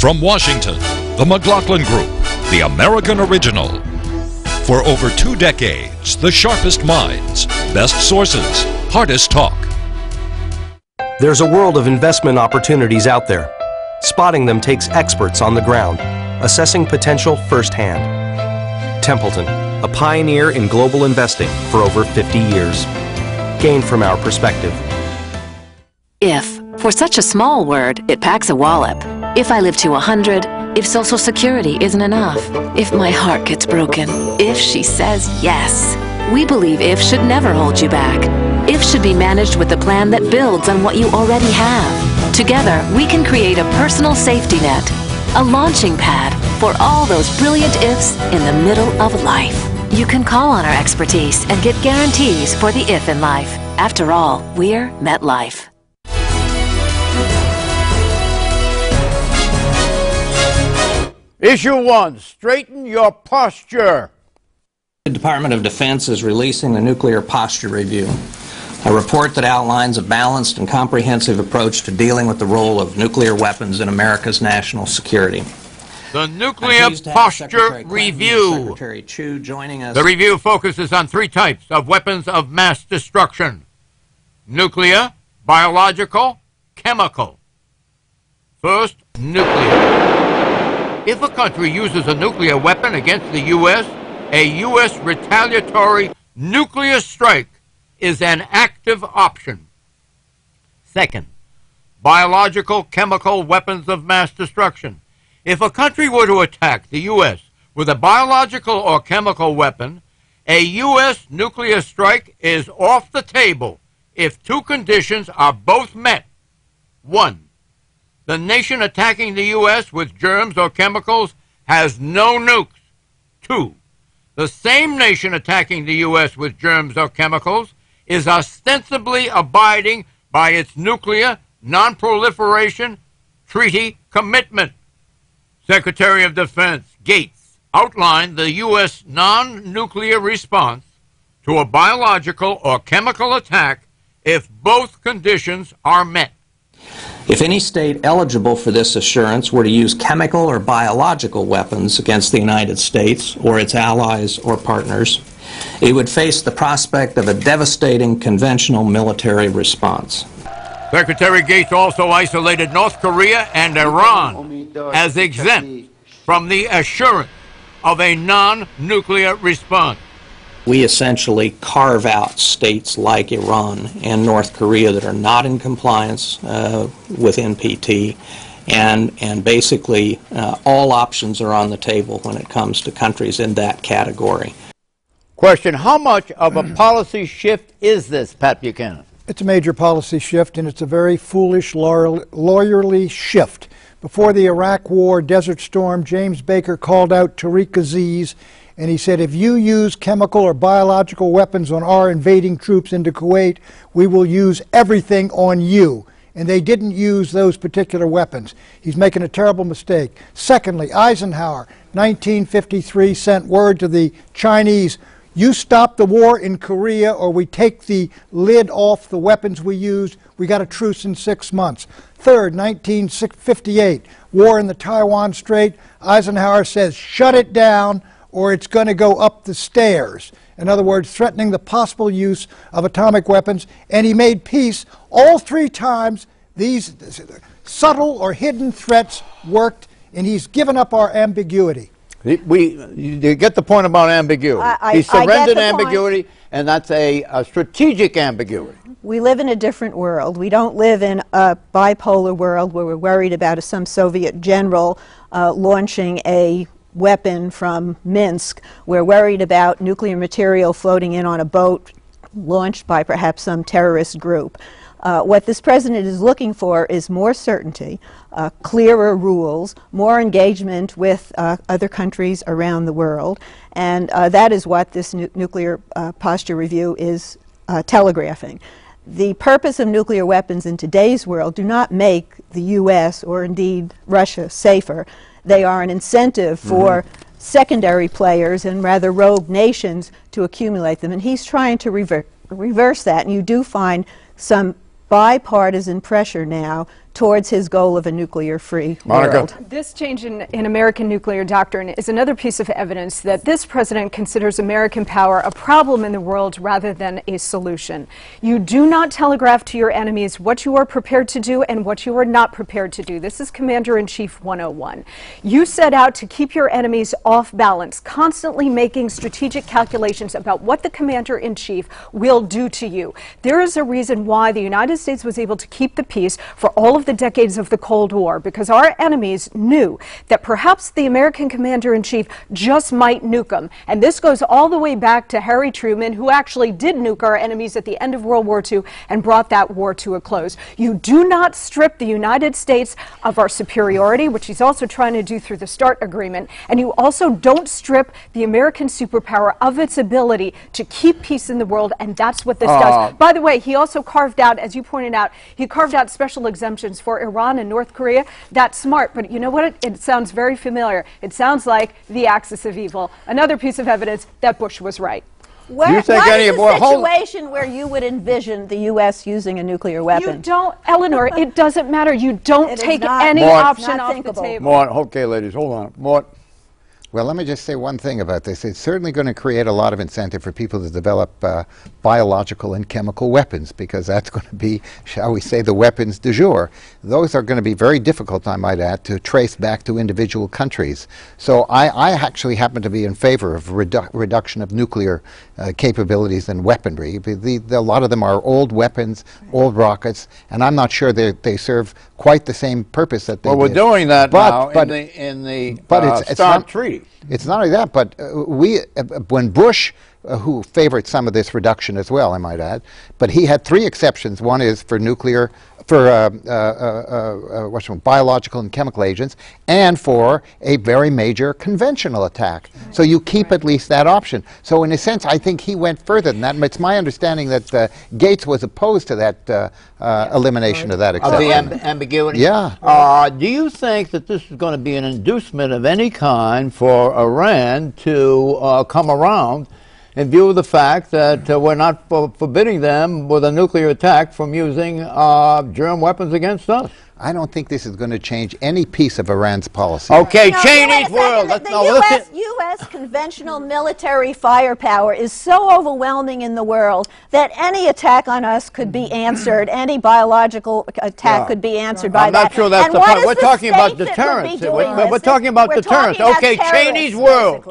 From Washington, the McLaughlin Group, the American original. For over 2 decades, the sharpest minds, best sources, hardest talk. There's a world of investment opportunities out there. Spotting them takes experts on the ground, assessing potential firsthand. Templeton, a pioneer in global investing for over 50 years. Gain from our perspective. If. For such a small word, it packs a wallop. If I live to 100, if Social Security isn't enough, if my heart gets broken, if she says yes. We believe if should never hold you back. If should be managed with a plan that builds on what you already have. Together, we can create a personal safety net, a launching pad for all those brilliant ifs in the middle of life. You can call on our expertise and get guarantees for the if in life. After all, we're MetLife. Issue 1, straighten your posture. The Department of Defense is releasing the Nuclear Posture Review, a report that outlines a balanced and comprehensive approach to dealing with the role of nuclear weapons in America's national security. The Nuclear Posture Review. Secretary Chu joining us. The review focuses on 3 types of weapons of mass destruction: nuclear, biological, chemical. First, nuclear. If a country uses a nuclear weapon against the U.S., a U.S. retaliatory nuclear strike is an active option. Second, biological, chemical weapons of mass destruction. If a country were to attack the U.S. with a biological or chemical weapon, a U.S. nuclear strike is off the table if 2 conditions are both met. 1. The nation attacking the U.S. with germs or chemicals has no nukes. 2. The same nation attacking the U.S. with germs or chemicals is ostensibly abiding by its nuclear non-proliferation treaty commitment. Secretary of Defense Gates outlined the U.S. non-nuclear response to a biological or chemical attack if both conditions are met. If any state eligible for this assurance were to use chemical or biological weapons against the United States or its allies or partners, it would face the prospect of a devastating conventional military response. Secretary Gates also isolated North Korea and Iran as exempt from the assurance of a non-nuclear response. We essentially carve out states like Iran and North Korea that are not in compliance with NPT, and basically all options are on the table when it comes to countries in that category. Question, how much of a policy shift is this, Pat Buchanan? It's a major policy shift, and it's a very foolish, lawyerly shift. Before the Iraq War, Desert Storm, James Baker called out Tariq Aziz, and he said, if you use chemical or biological weapons on our invading troops into Kuwait, we will use everything on you. And they didn't use those particular weapons. He's making a terrible mistake. Secondly, Eisenhower, 1953, sent word to the Chinese, you stop the war in Korea or we take the lid off the weapons we used. We got a truce in 6 months. Third, 1958, war in the Taiwan Strait. Eisenhower says, shut it down or it's going to go up the stairs. In other words, threatening the possible use of atomic weapons. And he made peace all 3 times. These subtle or hidden threats worked, and he's given up our ambiguity. You get the point about ambiguity. He surrendered ambiguity, and that's a strategic ambiguity. We live in a different world. We don't live in a bipolar world where we're worried about some Soviet general launching a weapon from Minsk. We're worried about nuclear material floating in on a boat launched by perhaps some terrorist group. What this president is looking for is more certainty, clearer rules, more engagement with other countries around the world, and that is what this nuclear posture review is telegraphing. The purpose of nuclear weapons in today's world do not make the U.S. or indeed Russia safer. They are an incentive for secondary players and rather rogue nations to accumulate them, and he's trying to reverse that, and you do find some bipartisan pressure now towards his goal of a nuclear-free world. This change in American nuclear doctrine is another piece of evidence that this president considers American power a problem in the world rather than a solution. You do not telegraph to your enemies what you are prepared to do and what you are not prepared to do. This is Commander-in-Chief 101. You set out to keep your enemies off balance, constantly making strategic calculations about what the Commander-in-Chief will do to you. There is a reason why the United States was able to keep the peace for all of the decades of the Cold War, because our enemies knew that perhaps the American Commander-in-Chief just might nuke them. And this goes all the way back to Harry Truman, who actually did nuke our enemies at the end of World War II and brought that war to a close. You do not strip the United States of our superiority, which he's also trying to do through the START agreement, and you also don't strip the American superpower of its ability to keep peace in the world, and that's what this does. By the way, he also carved out, as you pointed out, he carved out special exemptions for Iran and North Korea. That's smart, but you know what? It sounds very familiar. It sounds like the axis of evil. Another piece of evidence that Bush was right. What is the situation where you would envision the U.S. using a nuclear weapon? You don't, Eleanor, it doesn't matter. You don't take any option off the table. Mort, okay, ladies, hold on. Mort. Well, let me just say one thing about this. It's certainly going to create a lot of incentive for people to develop biological and chemical weapons, because that's going to be, shall we say, the weapons du jour. Those are going to be very difficult, I might add, to trace back to individual countries. So I actually happen to be in favor of reduction of nuclear capabilities and weaponry. A lot of them are old weapons, old rockets, and I'm not sure they serve quite the same purpose that they did. Well, we're doing that now in the START treaty. It's not only that, but when Bush, who favored some of this reduction as well, I might add, but he had three exceptions. One is for nuclear, for biological and chemical agents, and for a very major conventional attack. So you keep at least that option. So in a sense, I think he went further than that. It's my understanding that Gates was opposed to that elimination of that exception. Of the ambiguity? Yeah. Do you think that this is going to be an inducement of any kind for Iran to come around in view of the fact that we're not forbidding them with a nuclear attack from using germ weapons against us? I don't think this is going to change any piece of Iran's policy. Okay, Cheney's world. The U.S. conventional military firepower is so overwhelming in the world that any attack on us could be answered, any biological attack could be answered by that. I'm not sure that's the point. We're talking about deterrence. We're talking about deterrence. Okay, Cheney's world.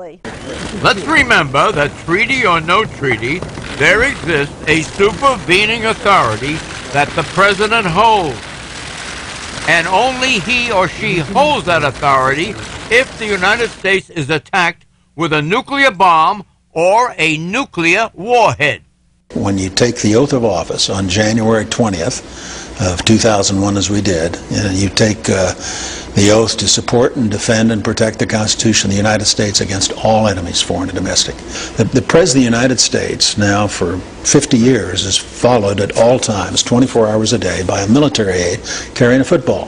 Let's remember that treaty or no treaty, there exists a supervening authority that the president holds. And only he or she holds that authority if the United States is attacked with a nuclear bomb or a nuclear warhead. When you take the oath of office on January 20th of 2001, as we did, and you take the oath to support and defend and protect the Constitution of the United States against all enemies, foreign and domestic. The President of the United States now for 50 years is followed at all times, 24 hours a day, by a military aide carrying a football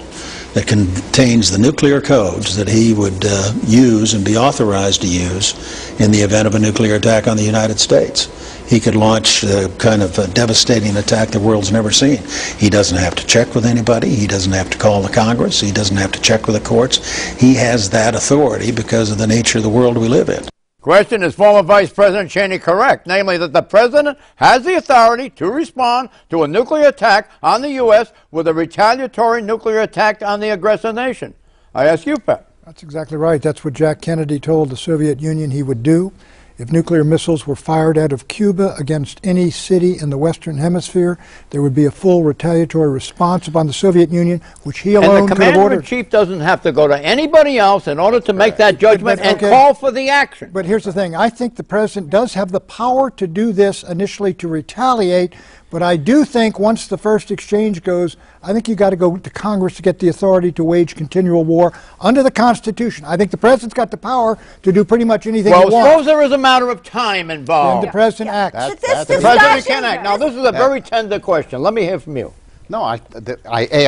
that contains the nuclear codes that he would use and be authorized to use in the event of a nuclear attack on the United States. He could launch the kind of devastating attack the world's never seen. He doesn't have to check with anybody. He doesn't have to call the Congress. He doesn't have to check with the courts. He has that authority because of the nature of the world we live in. Question, is former Vice President Cheney correct? Namely, that the president has the authority to respond to a nuclear attack on the U.S. with a retaliatory nuclear attack on the aggressor nation. I ask you, Pat. That's exactly right. That's what Jack Kennedy told the Soviet Union he would do. If nuclear missiles were fired out of Cuba against any city in the Western Hemisphere, there would be a full retaliatory response upon the Soviet Union, which he alone could have ordered. And the commander-in-chief doesn't have to go to anybody else in order to make that judgment and call for the action. But here's the thing. I think the president does have the power to do this initially to retaliate, but I do think once the first exchange goes, I think you got to go to Congress to get the authority to wage continual war under the Constitution. I think the president's got the power to do pretty much anything he wants. Well, suppose there is a matter of time involved. Then the president acts. The president can act. Now, this is a very tender question. Let me hear from you. No, I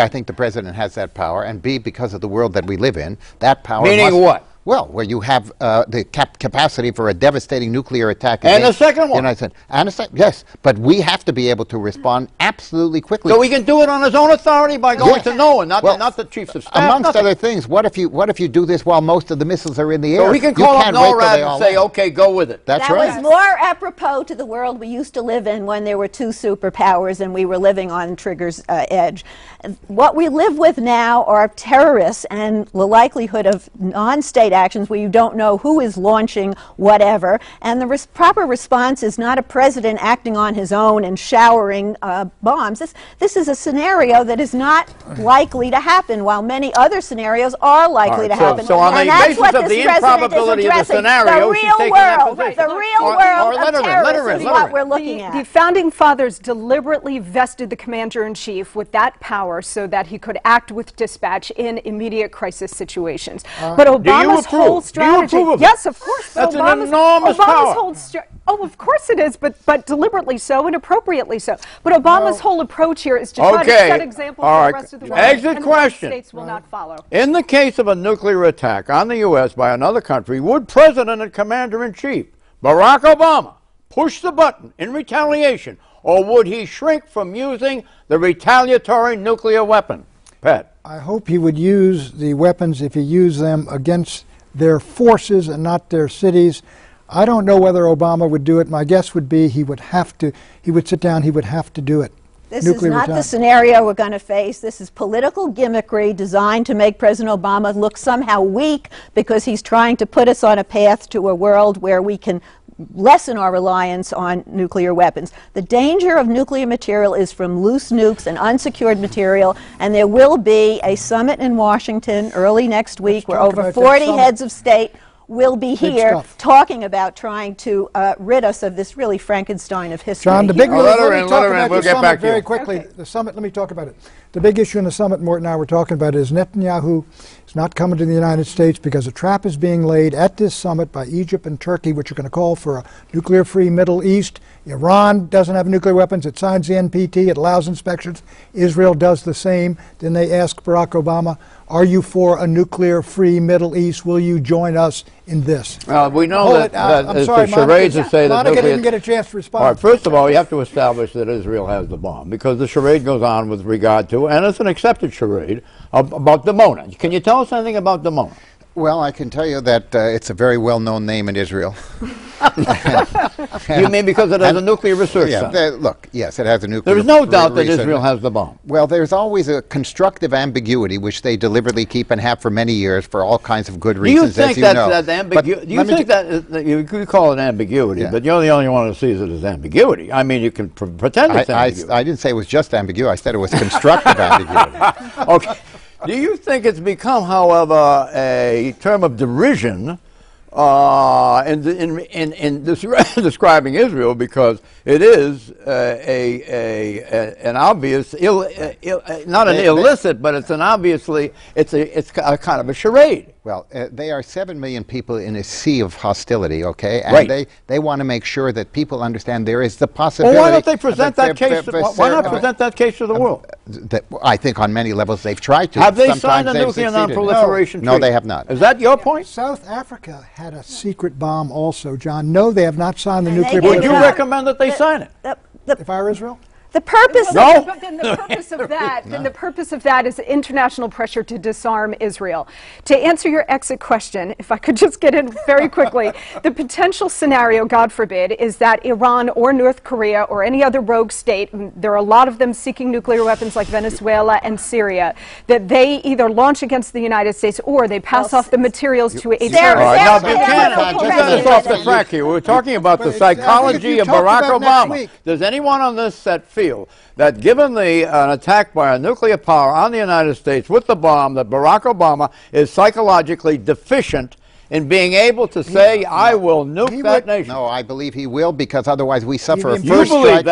think the president has that power, and B, because of the world that we live in, that power Meaning what? Well, where you have the capacity for a devastating nuclear attack. And a second one. Yes, but we have to be able to respond absolutely quickly. So he can do it on his own authority by going to no one, not the chiefs of staff. Amongst other things, what if you do this while most of the missiles are in the air? So he can call up NORAD and say, okay, go with it. That's right. That was more apropos to the world we used to live in when there were two superpowers and we were living on trigger's edge. What we live with now are terrorists and the likelihood of non-state actions where you don't know who is launching whatever, and the proper response is not a president acting on his own and showering bombs. This is a scenario that is not likely to happen, while many other scenarios are likely to happen. So on the basis of the improbability of the scenario, the real world, of terrorists is what we're looking at. The founding fathers deliberately vested the commander-in-chief with that power so that he could act with dispatch in immediate crisis situations. But Obama's whole strategy, yes, of course. That's an enormous power. Oh, of course it is, but deliberately so and appropriately so. But Obama's whole approach here is to try to set example for the rest of the world. Exit question. The United States will not follow. In the case of a nuclear attack on the U.S. by another country, would President and Commander-in-Chief Barack Obama push the button in retaliation, or would he shrink from using the retaliatory nuclear weapon? Pat. I hope he would use the weapons if he used them against their forces and not their cities. I don't know whether Obama would do it. My guess would be he would sit down, he would have to do it. This is not the scenario we're going to face. This is political gimmickry designed to make President Obama look somehow weak because he's trying to put us on a path to a world where we can lessen our reliance on nuclear weapons. The danger of nuclear material is from loose nukes and unsecured material, and there will be a summit in Washington early next week where over 40 heads of state will be here talking about trying to rid us of this really Frankenstein of history. John, the big we'll get back very quickly. The summit, let me talk about it. The big issue in the summit, Morton and I were talking about, is Netanyahu is not coming to the United States because a trap is being laid at this summit by Egypt and Turkey, which are going to call for a nuclear-free Middle East. Iran doesn't have nuclear weapons. It signs the NPT. It allows inspections. Israel does the same. Then they ask Barack Obama, are you for a nuclear-free Middle East? Will you join us in this? We know that the charades that say that Monica didn't get a chance to respond. All right, first of all, you have to establish that Israel has the bomb, because the charade goes on with regard to, and it's an accepted charade, about Dimona. Can you tell us anything about Dimona? Well, I can tell you that it's a very well-known name in Israel. You mean because it has a nuclear research center? Look, yes, it has a nuclear There's no doubt that Israel has the bomb. Well, there's always a constructive ambiguity, which they deliberately keep and have for many years for all kinds of good reasons, as you know. Do you think that you could call it ambiguity, but you're the only one who sees it as ambiguity. I mean, you can pretend it's ambiguity. I didn't say it was just ambiguity. I said it was constructive ambiguity. Okay. Do you think it's become, however, a term of derision in describing Israel, because it is an obvious, not an illicit, but it's an obviously, it's a kind of a charade. Well, they are 7 million people in a sea of hostility, okay? And they want to make sure that people understand there is the possibility. Well, why don't they present that case? Why not present that case to the world? I think on many levels they've tried to. Have they signed a nuclear non-proliferation treaty? No, they have not. Is that your point? South Africa had a secret bomb also, John. No, they have not signed the nuclear. Would you recommend that they sign it? If I were Israel? The purpose then the purpose of that is international pressure to disarm Israel. To answer your exit question, if I could just get in very quickly, the potential scenario, God forbid, is that Iran or North Korea or any other rogue state, there are a lot of them seeking nuclear weapons like Venezuela and Syria, that they either launch against the United States or they pass off the materials to a terrorist. Now, Buchanan, you got us off the track here. We're talking about the psychology of Barack Obama. Does anyone on this set feel that given an attack by a nuclear power on the United States with the bomb, that Barack Obama is psychologically deficient in being able to say, I will nuke that nation? No, I believe he will, because otherwise we suffer a first strike.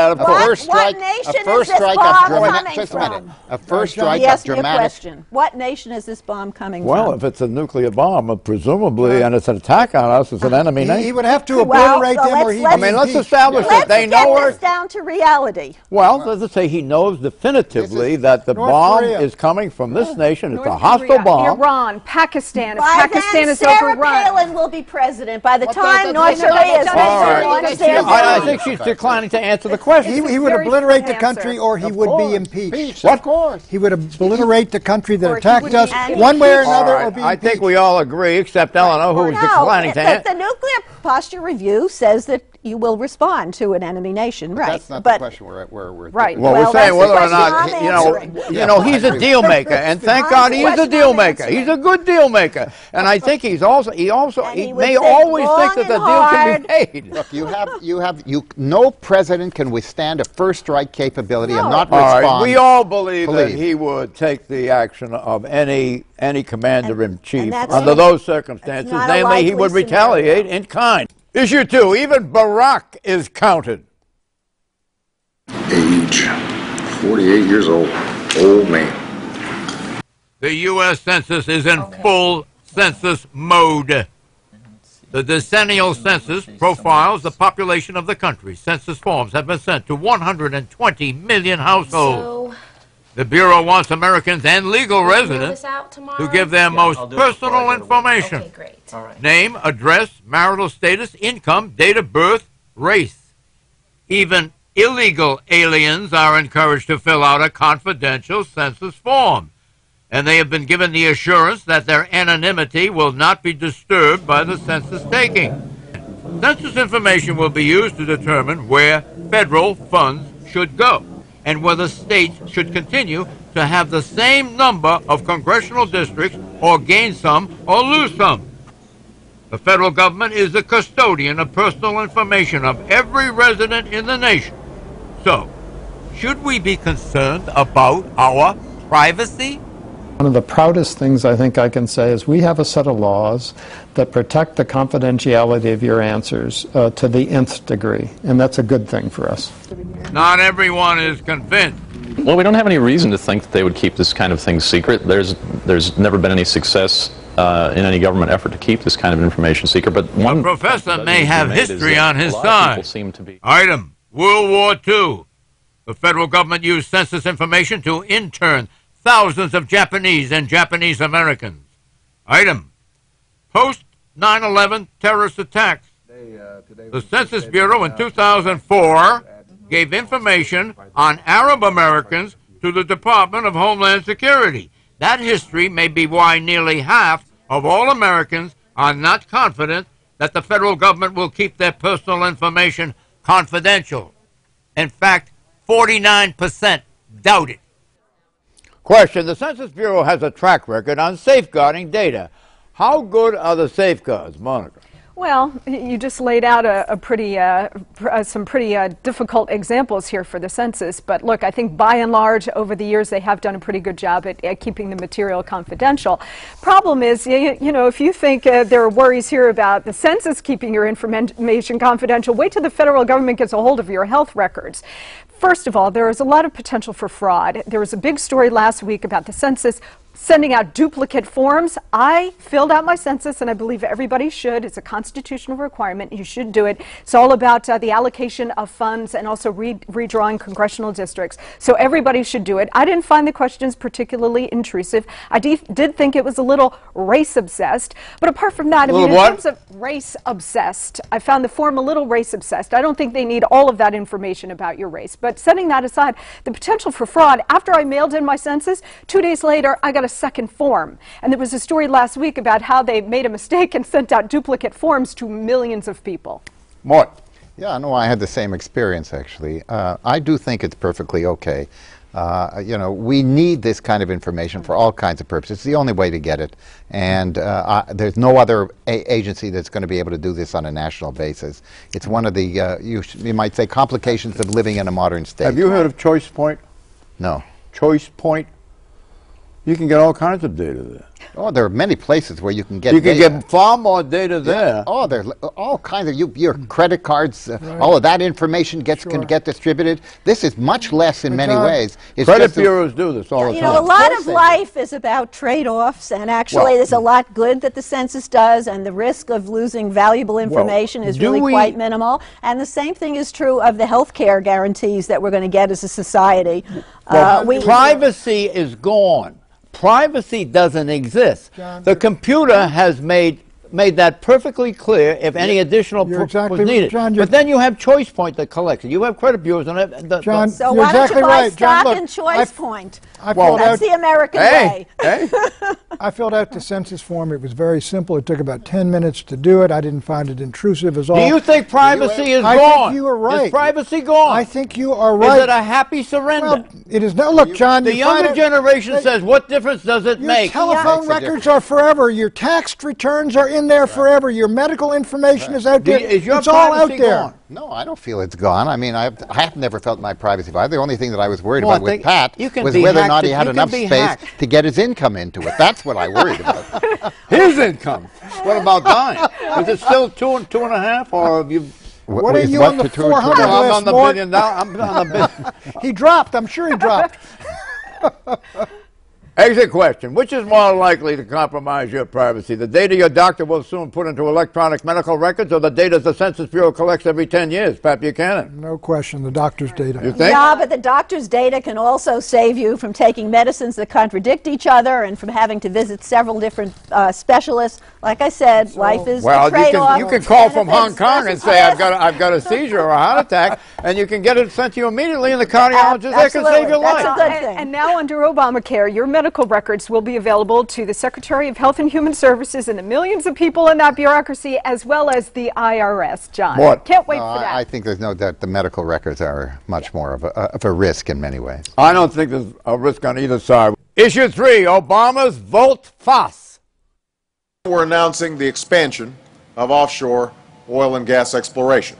What nation is this bomb coming from? Well, if it's a nuclear bomb, presumably, and it's an attack on us, it's an enemy nation. He would have to obliterate them, or he. I mean, let's establish that they know where. Let's get this down to reality. Well, let's say he knows definitively that the bomb is coming from this nation. It's a hostile bomb. Iran, Pakistan. If Pakistan is overrun, Palin will be president by the time North Korea is I think she's declining to answer the question. He would obliterate the country, or he would be impeached. Of course. He would obliterate the country that attacked us one way or another, or be I impeached. think we all agree, except Eleanor, who is declining to answer. The nuclear posture review says that you will respond to an enemy nation, right? That's not the question we're right. Well, we're saying whether or not, he's a deal maker, and thank God he is a deal maker. He's a good deal maker, and I think he may always think that the deal can be made. Look, no president can withstand a first strike capability and not respond. All right, we all believe that he would take the action of any commander-in-chief under those circumstances. Namely, he would retaliate in kind. Issue 2, even Barack is counted. Age, 48 years old, old man. The U.S. Census is in full census mode. The decennial census profiles the population of the country. Census forms have been sent to 120 million households. The Bureau wants Americans and legal residents to give their most personal information. Okay, great. All right. Name, address, marital status, income, date of birth, race. Even illegal aliens are encouraged to fill out a confidential census form, and they have been given the assurance that their anonymity will not be disturbed by the census taking. Census information will be used to determine where federal funds should go, and whether states should continue to have the same number of congressional districts or gain some or lose some. The federal government is the custodian of personal information of every resident in the nation. So, should we be concerned about our privacy? One of the proudest things I think I can say is we have a set of laws that protect the confidentiality of your answers to the nth degree, and that's a good thing for us. Not everyone is convinced. Well, we don't have any reason to think that they would keep this kind of thing secret. There's never been any success in any government effort to keep this kind of information secret. But one professor may have history on his side. Item, World War II. The federal government used census information to intern thousands of Japanese and Japanese Americans. Item, post 9/11 terrorist attacks. The Census Bureau in 2004 gave information on Arab Americans to the Department of Homeland Security. That history may be why nearly half of all Americans are not confident that the federal government will keep their personal information confidential. In fact, 49% doubt it. Question, the Census Bureau has a track record on safeguarding data. How good are the safeguards, Monica? Well, you just laid out some pretty difficult examples here for the census. But look, I think by and large, over the years, they have done a pretty good job at keeping the material confidential. Problem is, if you think there are worries here about the census keeping your information confidential, wait till the federal government gets a hold of your health records. First of all, there is a lot of potential for fraud. There was a big story last week about the census sending out duplicate forms. I filled out my census, and I believe everybody should. It's a constitutional requirement. You should do it. It's all about the allocation of funds and also redrawing congressional districts. So everybody should do it. I didn't find the questions particularly intrusive. I did think it was a little race-obsessed. But apart from that, in terms of race-obsessed, I found the form a little race-obsessed. I don't think they need all of that information about your race. But setting that aside, the potential for fraud, after I mailed in my census, 2 days later, I got a second form. And there was a story last week about how they made a mistake and sent out duplicate forms to millions of people. Mort. Yeah, no, I had the same experience, actually. I do think it's perfectly okay. We need this kind of information for all kinds of purposes. It's the only way to get it. And there's no other agency that's going to be able to do this on a national basis. It's one of the, you might say, complications of living in a modern state. Have you heard of Choice Point? No. Choice Point? You can get all kinds of data there. Oh, there are many places where you can get data. You can get far more data there. Yeah. Oh, there are all kinds of, your credit cards, all of that information can get distributed. This is much less in many ways. It's credit bureaus do this all the time. A lot of life is about trade-offs, and actually there's a lot good that the census does, and the risk of losing valuable information is really quite minimal. And the same thing is true of the health care guarantees that we're going to get as a society. Privacy is gone. Privacy doesn't exist. The computer has made made that perfectly clear if any additional proof was needed. John, but then you have Choice Point that collects it. You have credit bureaus on it. John, so you're why don't exactly you buy right. stock John, in Choice Point? That's the American way. I filled out the census form. It was very simple. It took about 10 minutes to do it. I didn't find it intrusive as all. Do you think privacy is gone? I think you are right. Is privacy gone? I think you are right. Is it a happy surrender? Well, it is. No, look, John. The younger generation says, what difference does it make? Your telephone records are forever. Your tax returns are in there forever. Your medical information is out there. It's all out there. No, I don't feel it's gone. I mean, I have never felt my privacy violated. The only thing that I was worried about with Pat was whether or not he had enough space to get his income into it. That's what I worried about. His income? What about mine? Is it still two and a half, or have you... What are you on the 400 list? I'm on the billion now. I'm on the billion. He dropped. I'm sure he dropped. Exit question. Which is more likely to compromise your privacy? The data your doctor will soon put into electronic medical records, or the data the Census Bureau collects every 10 years? Pat Buchanan. No question, the doctor's data. You think? Yeah, but the doctor's data can also save you from taking medicines that contradict each other and from having to visit several different specialists. Like I said, life is a trade-off. You can call from Hong Kong and say, I've got a seizure or a heart attack, and you can get it sent to you immediately, and the cardiologist there can save your life. That's a good thing. And now under Obamacare, your medical records will be available to the Secretary of Health and Human Services and the millions of people in that bureaucracy, as well as the IRS, John. What? Can't wait for that. I think there's no doubt the medical records are much more of a risk in many ways. I don't think there's a risk on either side. Issue 3, Obama's volte-face. We're announcing the expansion of offshore oil and gas exploration,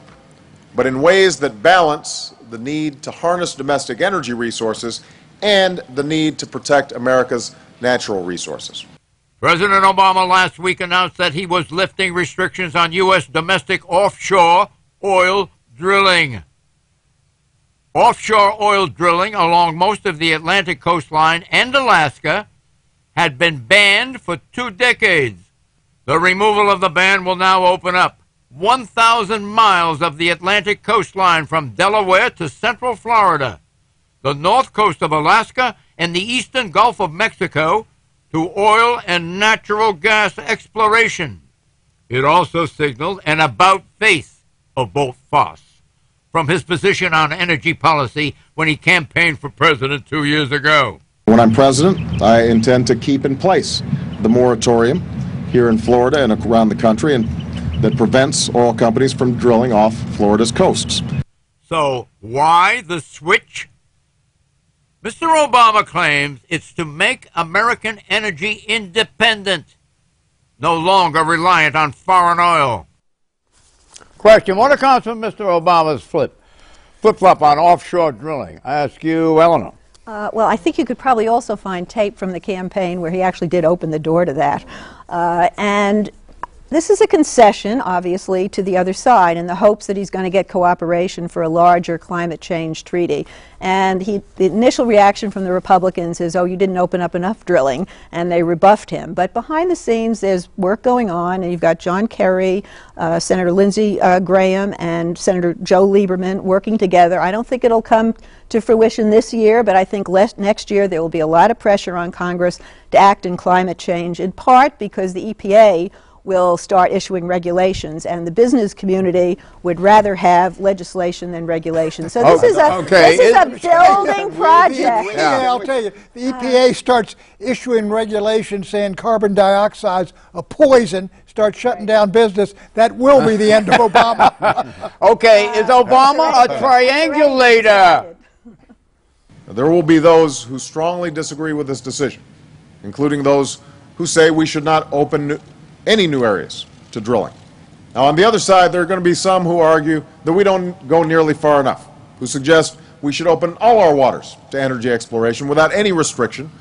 but in ways that balance the need to harness domestic energy resources and the need to protect America's natural resources. President Obama last week announced that he was lifting restrictions on U.S. domestic offshore oil drilling. Offshore oil drilling along most of the Atlantic coastline and Alaska had been banned for 2 decades. The removal of the ban will now open up 1,000 miles of the Atlantic coastline from Delaware to central Florida, the north coast of Alaska, and the eastern Gulf of Mexico to oil and natural gas exploration. It also signaled an about-face of volte-face from his position on energy policy when he campaigned for president 2 years ago. When I'm president, I intend to keep in place the moratorium here in Florida and around the country, and that prevents oil companies from drilling off Florida's coasts. So why the switch? Mr. Obama claims it's to make American energy independent, no longer reliant on foreign oil. Question. What accounts for Mr. Obama's flip-flop on offshore drilling? I ask you, Eleanor. Well, I think you could probably also find tape from the campaign where he actually did open the door to that. And this is a concession, obviously, to the other side in the hopes that he's going to get cooperation for a larger climate change treaty. And the initial reaction from the Republicans is, oh, you didn't open up enough drilling, and they rebuffed him. But behind the scenes, there's work going on, and you've got John Kerry, Senator Lindsey Graham, and Senator Joe Lieberman working together. I don't think it'll come to fruition this year, but I think next year there will be a lot of pressure on Congress to act in climate change, in part because the EPA will start issuing regulations, and the business community would rather have legislation than regulation. So this is a building project. I'll tell you, the EPA starts issuing regulations saying carbon dioxide's a poison, start shutting down business. That will be the end of Obama. Okay, is Obama a triangulator? There will be those who strongly disagree with this decision, including those who say we should not open any new areas to drilling. Now, on the other side, there are going to be some who argue that we don't go nearly far enough, who suggest we should open all our waters to energy exploration without any restriction.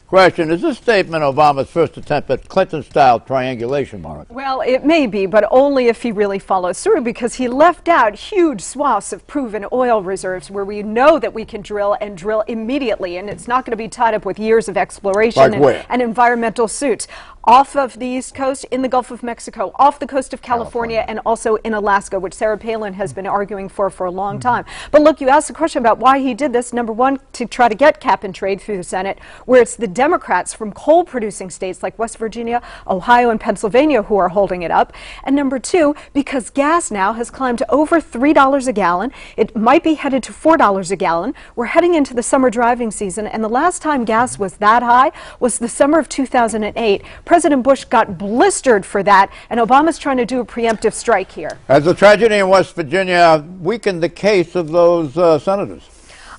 Question, is this statement Obama's first attempt at Clinton-style triangulation, Monica? Well, it may be, but only if he really follows through, because he left out huge swaths of proven oil reserves where we know that we can drill and drill immediately, and it's not going to be tied up with years of exploration and environmental suits. Off of the East Coast, in the Gulf of Mexico, off the coast of California, and also in Alaska, which Sarah Palin has been arguing for a long time. But look, you asked the question about why he did this. Number one, to try to get cap and trade through the Senate, where it's the Democrats from coal-producing states like West Virginia, Ohio, and Pennsylvania who are holding it up. And number two, because gas now has climbed to over $3 a gallon. It might be headed to $4 a gallon. We're heading into the summer driving season, and the last time gas was that high was the summer of 2008. President Bush got blistered for that, and Obama's trying to do a preemptive strike here. Has the tragedy in West Virginia weakened the case of those senators?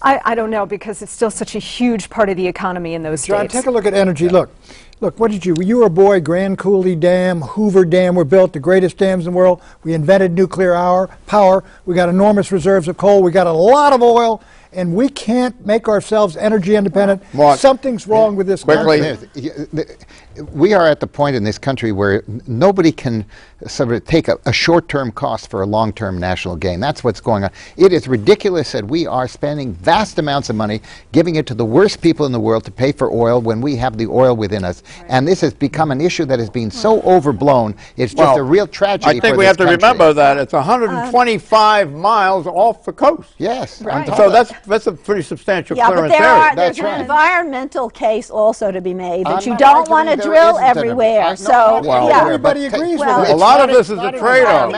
I don't know, because it's still such a huge part of the economy in those states. John, take a look at energy. Look, what did you were a boy, Grand Coulee Dam, Hoover Dam were built, the greatest dams in the world. We invented nuclear power. We got enormous reserves of coal. We got a lot of oil, and we can't make ourselves energy independent. Mark, something's wrong with this country. We are at the point in this country where nobody can sort of take a short-term cost for a long-term national gain. That's what's going on. It is ridiculous that we are spending vast amounts of money, giving it to the worst people in the world to pay for oil when we have the oil within us. Right. And this has become an issue that has been so overblown. It's just a real tragedy. I think we have to remember that it's 125 miles off the coast. Yes. Right. So that's a pretty substantial clearance area. There's an environmental case also to be made that you don't want to drill everywhere. Everybody agrees with it. A lot of this is a trade-off.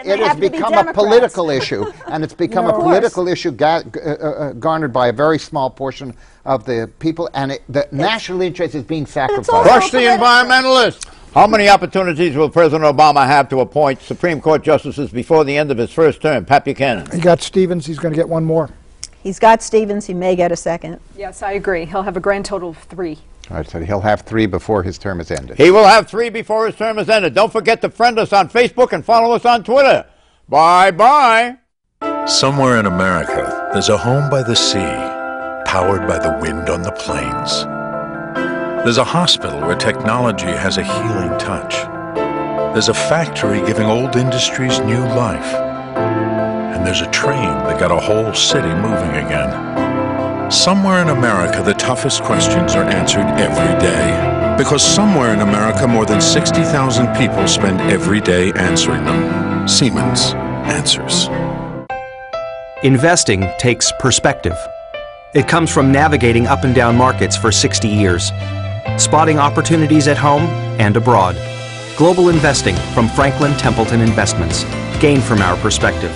It has become a political issue, and it's become a political issue garnered by a very small portion of the people, and the national interest is being sacrificed. Crush the environmentalists. How many opportunities will President Obama have to appoint Supreme Court justices before the end of his first term? Pat Buchanan. He got Stevens. He's going to get one more. He's got Stevens. He may get a second. Yes, I agree. He'll have a grand total of 3. All right, so he'll have 3 before his term is ended. He will have 3 before his term is ended. Don't forget to friend us on Facebook and follow us on Twitter. Bye-bye. Somewhere in America, there's a home by the sea, powered by the wind on the plains. There's a hospital where technology has a healing touch. There's a factory giving old industries new life. And there's a train that got a whole city moving again. Somewhere in America, the toughest questions are answered every day. Because somewhere in America, more than 60,000 people spend every day answering them. Siemens answers. Investing takes perspective. It comes from navigating up and down markets for 60 years, spotting opportunities at home and abroad. Global investing from Franklin Templeton Investments. Gain from our perspective.